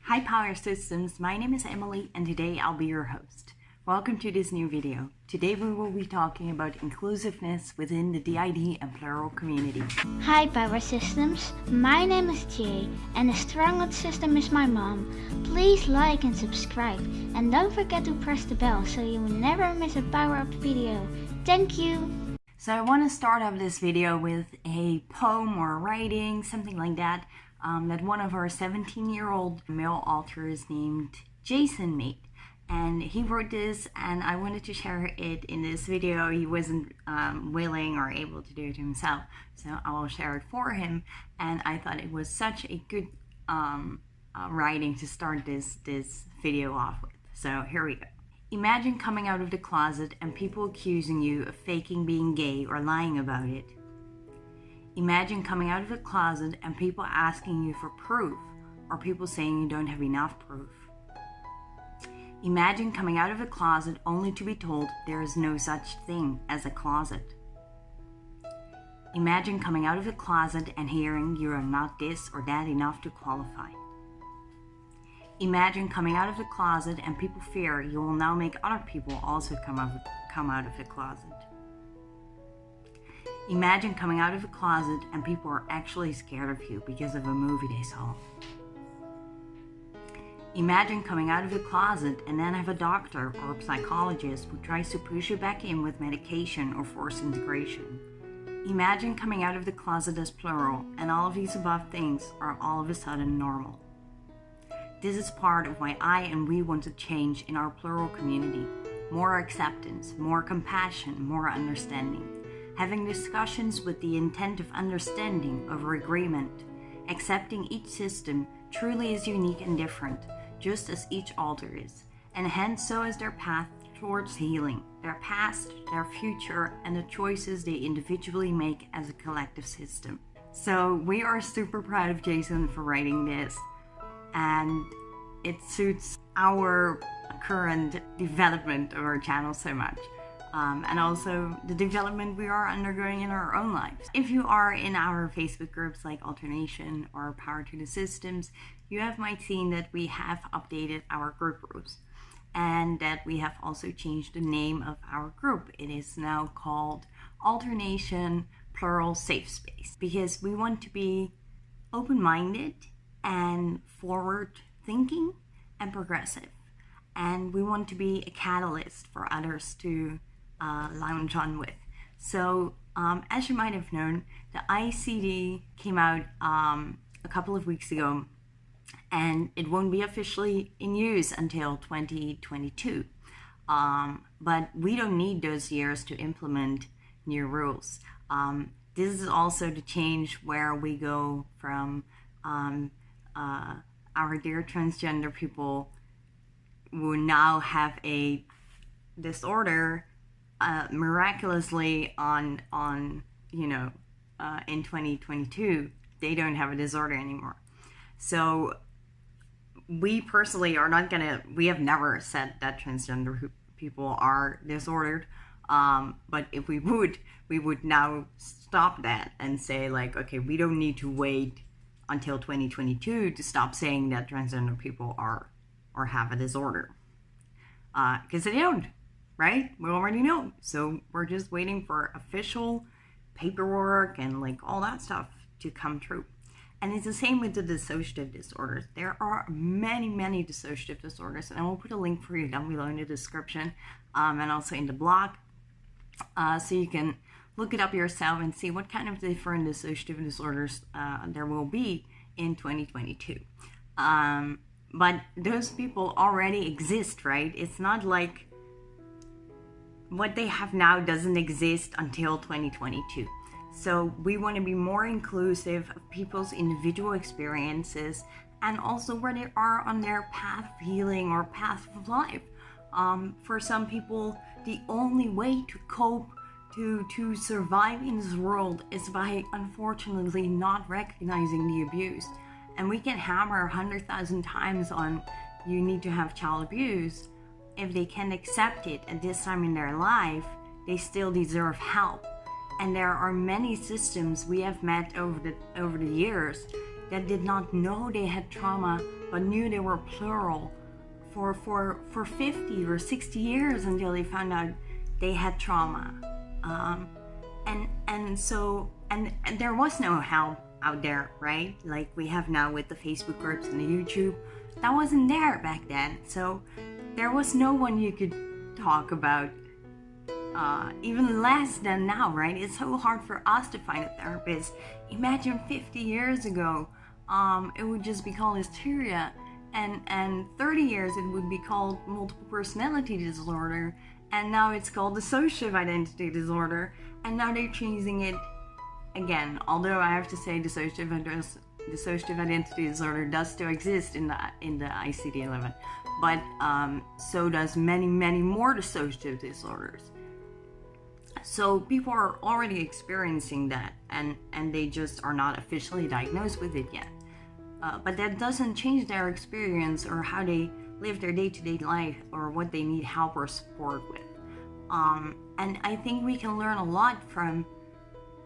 Hi Power Systems, my name is Emily and today I'll be your host. Welcome to this new video. Today we will be talking about inclusiveness within the DID and Plural community. Hi Power Systems, my name is Jay and the strongest system is my mom. Please like and subscribe and don't forget to press the bell so you will never miss a Power Up video. Thank you! So I want to start off this video with a poem or writing, something like that, that one of our 17-year-old male authors named Jason made. And he wrote this and I wanted to share it in this video. He wasn't willing or able to do it himself, so I will share it for him. And I thought it was such a good writing to start this video off with. So here we go. Imagine coming out of the closet and people accusing you of faking being gay or lying about it. Imagine coming out of the closet and people asking you for proof, or people saying you don't have enough proof. Imagine coming out of the closet only to be told there is no such thing as a closet. Imagine coming out of the closet and hearing you are not this or that enough to qualify. Imagine coming out of the closet and people fear you will now make other people also come out of the closet. Imagine coming out of the closet and people are actually scared of you because of a movie they saw. Imagine coming out of the closet and then have a doctor or a psychologist who tries to push you back in with medication or forced integration. Imagine coming out of the closet as plural and all of these above things are all of a sudden normal. This is part of why I and we want to change in our plural community. More acceptance, more compassion, more understanding. Having discussions with the intent of understanding over agreement. Accepting each system truly is unique and different, just as each alter is. And hence so is their path towards healing, their past, their future, and the choices they individually make as a collective system. So we are super proud of Jason for writing this. And it suits our current development of our channel so much. And also the development we are undergoing in our own lives. If you are in our Facebook groups like Alternation or Power to the Systems, you have might seen that we have updated our group rules and that we have also changed the name of our group. It is now called Alternation Plural Safe Space because we want to be open-minded and forward-thinking and progressive. And we want to be a catalyst for others to lounge on with. So as you might have known, the ICD came out a couple of weeks ago and it won't be officially in use until 2022. But we don't need those years to implement new rules. This is also the change where we go from our dear transgender people who now have a disorder miraculously in 2022 they don't have a disorder anymore. So we personally are not gonna, we have never said that transgender people are disordered, but if we would now stop that and say like, okay, we don't need to wait until 2022 to stop saying that transgender people are or have a disorder, because they don't, right? We already know. So we're just waiting for official paperwork and like all that stuff to come true. And it's the same with the dissociative disorders. There are many dissociative disorders, and I will put a link for you down below in the description and also in the blog, so you can look it up yourself and see what kind of different dissociative disorders there will be in 2022. But those people already exist, right? It's not like what they have now doesn't exist until 2022. So we want to be more inclusive of people's individual experiences and also where they are on their path of healing or path of life. For some people, the only way to cope to survive in this world is by unfortunately not recognizing the abuse. And we can hammer 100,000 times on you need to have child abuse. If they can't accept it at this time in their life, they still deserve help. And there are many systems we have met over the years that did not know they had trauma, but knew they were plural for 50 or 60 years until they found out they had trauma. And there was no help out there, right? Like we have now with the Facebook groups and the YouTube. That wasn't there back then. So there was no one you could talk about, even less than now, right? It's so hard for us to find a therapist. Imagine 50 years ago, it would just be called hysteria, and 30 years it would be called multiple personality disorder, and now it's called dissociative identity disorder, and now they're changing it again. Although I have to say dissociative identity disorder does still exist in the ICD-11, but so does many more dissociative disorders. So people are already experiencing that, and they just are not officially diagnosed with it yet. But that doesn't change their experience or how they live their day-to-day life or what they need help or support with. And I think we can learn a lot from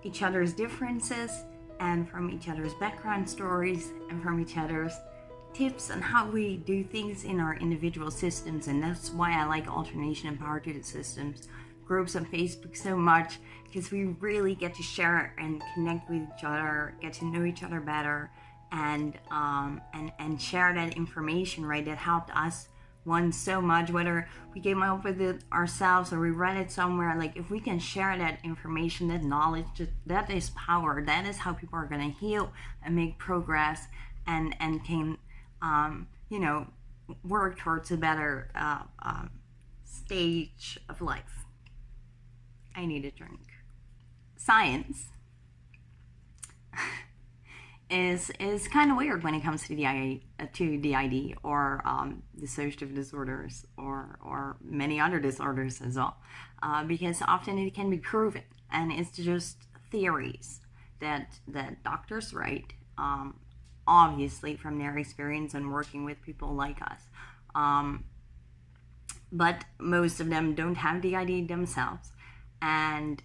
each other's differences and from each other's background stories and from each other's tips on how we do things in our individual systems. And that's why I like alternation and power to the systems groups on Facebook so much, because we really get to share and connect with each other, get to know each other better, and share that information, right? That helped us once so much, whether we came up with it ourselves or we read it somewhere. Like if we can share that information, that knowledge, that is power. That is how people are going to heal and make progress and can work towards a better stage of life. I need a drink. Science is kind of weird when it comes to DID or dissociative disorders or many other disorders as well, because often it can be proven, and it's just theories that doctors write, obviously from their experience and working with people like us, but most of them don't have DID themselves. And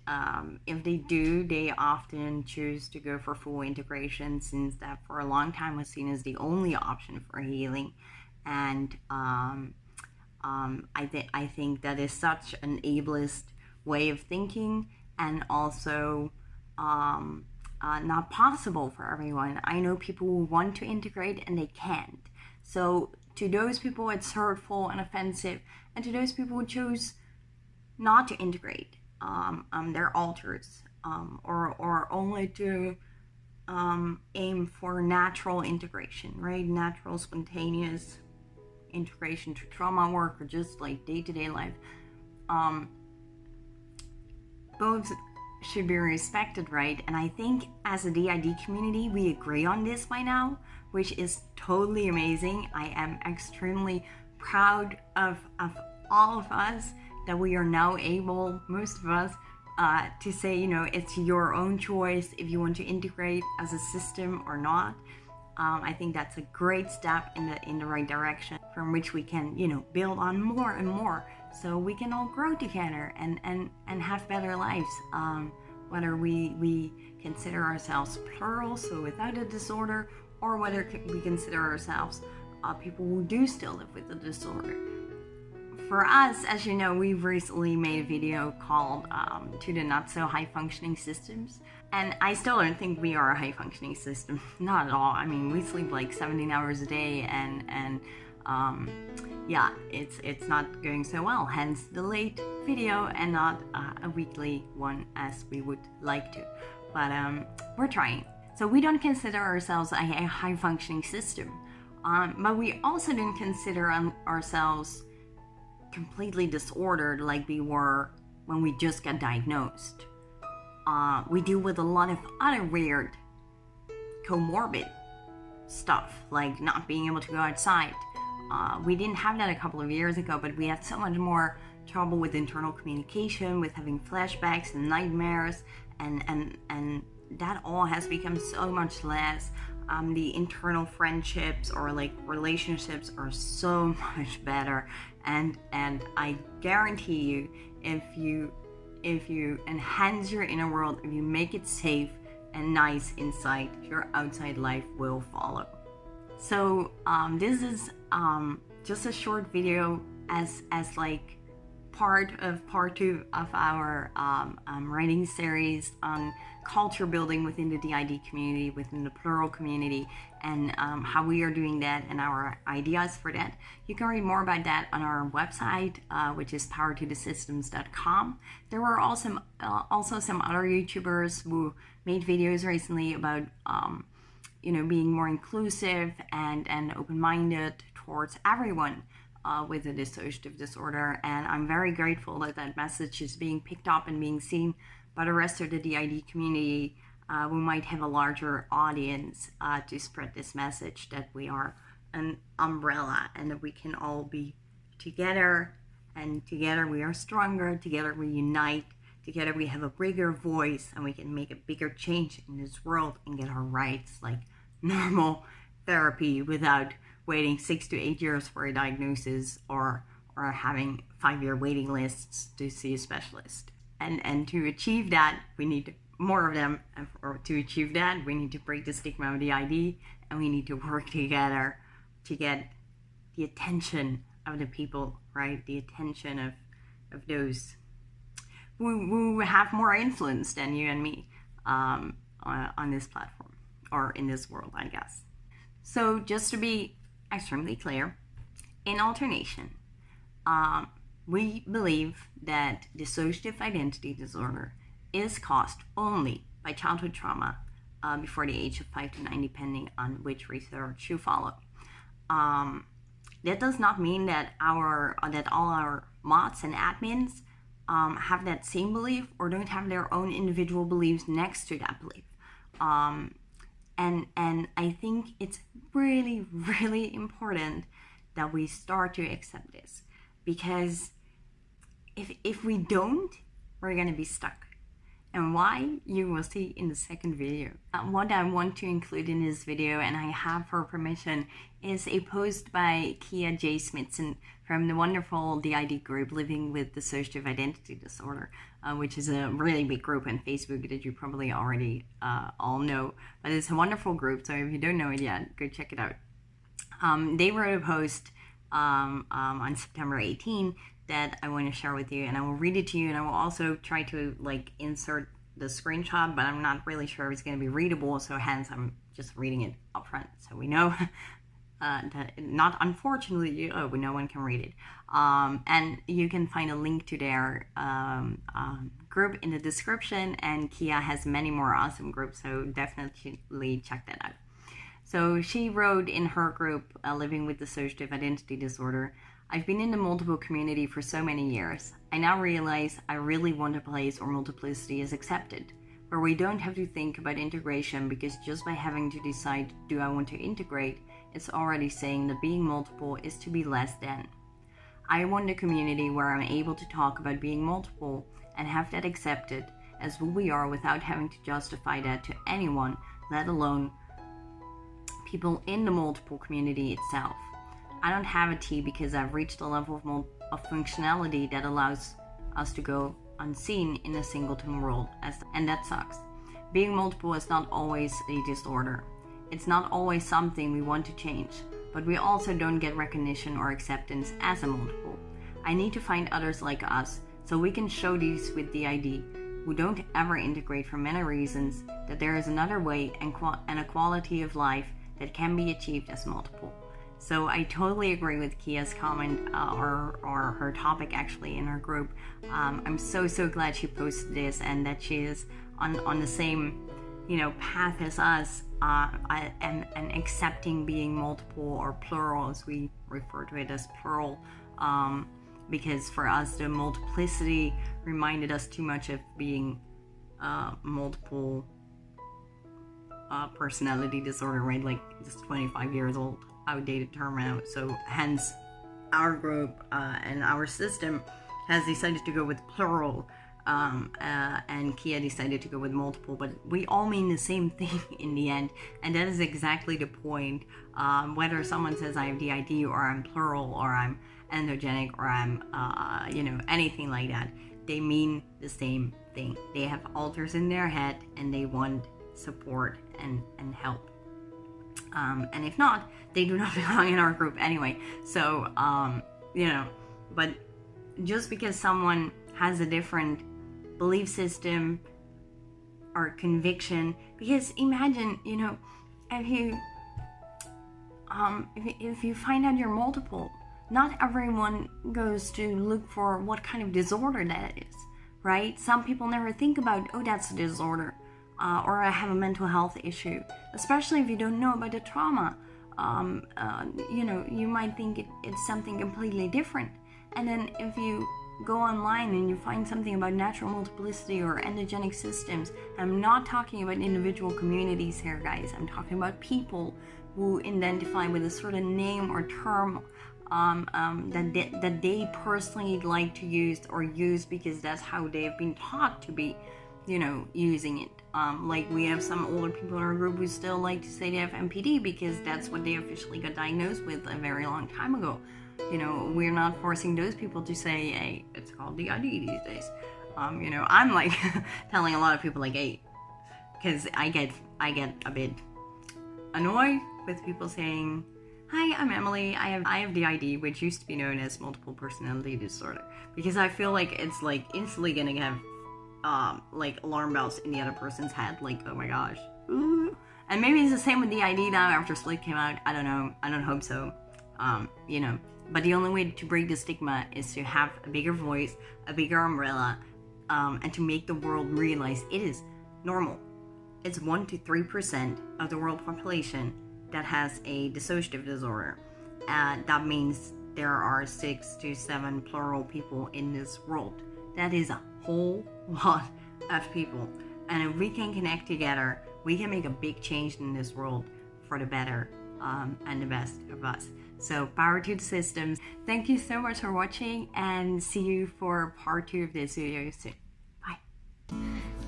if they do, they often choose to go for full integration, since that for a long time was seen as the only option for healing. And I think that is such an ableist way of thinking, and also not possible for everyone. I know people who want to integrate and they can't. So to those people, it's hurtful and offensive, and to those people who choose not to integrate, they're alters, or only to aim for natural integration, right? Natural, spontaneous integration to trauma work or just like day-to-day life. Both should be respected, right? And I think as a DID community, we agree on this by now, which is totally amazing. I am extremely proud of all of us that we are now able, most of us, to say, it's your own choice if you want to integrate as a system or not. I think that's a great step in the right direction, from which we can, build on more and more, so we can all grow together and have better lives. Whether we consider ourselves plural, so without a disorder, or whether we consider ourselves people who do still live with a disorder. For us, as you know, we've recently made a video called To the Not So High Functioning Systems. And I still don't think we are a high functioning system. Not at all. I mean, we sleep like 17 hours a day, and it's not going so well. Hence the late video and not a weekly one as we would like to. But we're trying. So we don't consider ourselves a high functioning system. But we also don't consider ourselves completely disordered like we were when we just got diagnosed. We deal with a lot of other weird comorbid stuff, like not being able to go outside. We didn't have that a couple of years ago, but we had so much more trouble with internal communication, with having flashbacks and nightmares, and that all has become so much less. The internal friendships or like relationships are so much better, and I guarantee you, if you enhance your inner world, if you make it safe and nice inside, your outside life will follow. So this is just a short video as like part 2 of our writing series on culture building within the DID community, within the Plural community, and how we are doing that and our ideas for that. You can read more about that on our website, which is powertothesystems.com. There were also some other YouTubers who made videos recently about being more inclusive and open-minded towards everyone with a dissociative disorder, and I'm very grateful that that message is being picked up and being seen by the rest of the DID community. We might have a larger audience to spread this message that we are an umbrella and that we can all be together, and together we are stronger, together we unite, together we have a bigger voice, and we can make a bigger change in this world and get our rights, like normal therapy, without waiting 6 to 8 years for a diagnosis or having 5-year waiting lists to see a specialist. And to achieve that, we need more of them. And to achieve that, we need to break the stigma of DID, and we need to work together to get the attention of the people, right? The attention of those who have more influence than you and me on this platform, or in this world, I guess. So just to be extremely clear, in alternation, we believe that dissociative identity disorder is caused only by childhood trauma before the age of 5 to 9, depending on which research you follow. That does not mean that all our mods and admins have that same belief or don't have their own individual beliefs next to that belief. And I think it's really, really important that we start to accept this, because if we don't, we're gonna be stuck. And why, you will see in the second video. What I want to include in this video, and I have her permission, is a post by Kia J. Smithson from the wonderful DID group Living with Dissociative Identity Disorder, which is a really big group on Facebook that you probably already all know. But it's a wonderful group, so if you don't know it yet, go check it out. They wrote a post on September 18 that I want to share with you, and I will read it to you, and I will also try to insert the screenshot, but I'm not really sure if it's going to be readable, so hence I'm just reading it up front so we know that not unfortunately no one can read it. And you can find a link to their group in the description, and Kia has many more awesome groups, so definitely check that out. So she wrote in her group, Living with Dissociative Identity Disorder, "I've been in the multiple community for so many years. I now realize I really want a place where multiplicity is accepted, where we don't have to think about integration, because just by having to decide, do I want to integrate, it's already saying that being multiple is to be less than. I want a community where I'm able to talk about being multiple and have that accepted as who we are without having to justify that to anyone, let alone people in the multiple community itself. I don't have a T because I've reached a level of functionality that allows us to go unseen in a singleton world, and that sucks. Being multiple is not always a disorder. It's not always something we want to change, but we also don't get recognition or acceptance as a multiple. I need to find others like us so we can show these with DID who don't ever integrate for many reasons that there is another way and a quality of life that can be achieved as multiple." So I totally agree with Kia's comment or her topic actually in her group. I'm so glad she posted this and that she is on the same path as us and accepting being multiple, or plural as we refer to it as plural, because for us the multiplicity reminded us too much of being multiple personality disorder, right? Like it's 25 years old, outdated term now. So hence our group and our system has decided to go with plural, and Kia decided to go with multiple, but we all mean the same thing in the end, and that is exactly the point. Whether someone says I have DID or I'm plural or I'm endogenic or I'm anything like that, they mean the same thing. They have alters in their head and they want support and help. And if not, they do not belong in our group anyway. So, but just because someone has a different belief system or conviction, because imagine, if you find out you're multiple, not everyone goes to look for what kind of disorder that is, right? Some people never think about, oh, that's a disorder, or I have a mental health issue, especially if you don't know about the trauma. You might think it's something completely different. And then if you go online and you find something about natural multiplicity or endogenic systems, I'm not talking about individual communities here, guys. I'm talking about people who identify with a certain name or term that they personally like to use because that's how they've been taught to be, using it. Like we have some older people in our group who still like to say they have MPD because that's what they officially got diagnosed with a very long time ago. We're not forcing those people to say, hey, it's called DID these days. I'm like telling a lot of people like, hey, because I get a bit annoyed with people saying, hi, I'm Emily, I have DID, which used to be known as multiple personality disorder, because I feel like it's like instantly gonna have like alarm bells in the other person's head, like, oh my gosh. Ooh. And maybe it's the same with DID now after Split came out. I don't know, I don't hope so. But the only way to break the stigma is to have a bigger voice, a bigger umbrella, and to make the world realize it is normal. It's 1 to 3% of the world population that has a dissociative disorder. That means there are 6 to 7 plural people in this world. That is a whole lot of people. And if we can connect together, we can make a big change in this world for the better and the best of us. So power to the systems. Thank you so much for watching, and see you for part 2 of this video soon. Bye.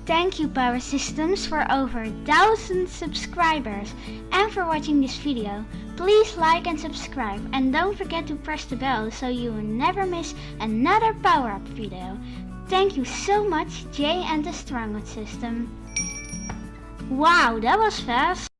Thank you, Power Systems, for over 1,000 subscribers, and for watching this video. Please like and subscribe, and don't forget to press the bell so you will never miss another Power Up video. Thank you so much, Jay and the Stronghold System. Wow, that was fast.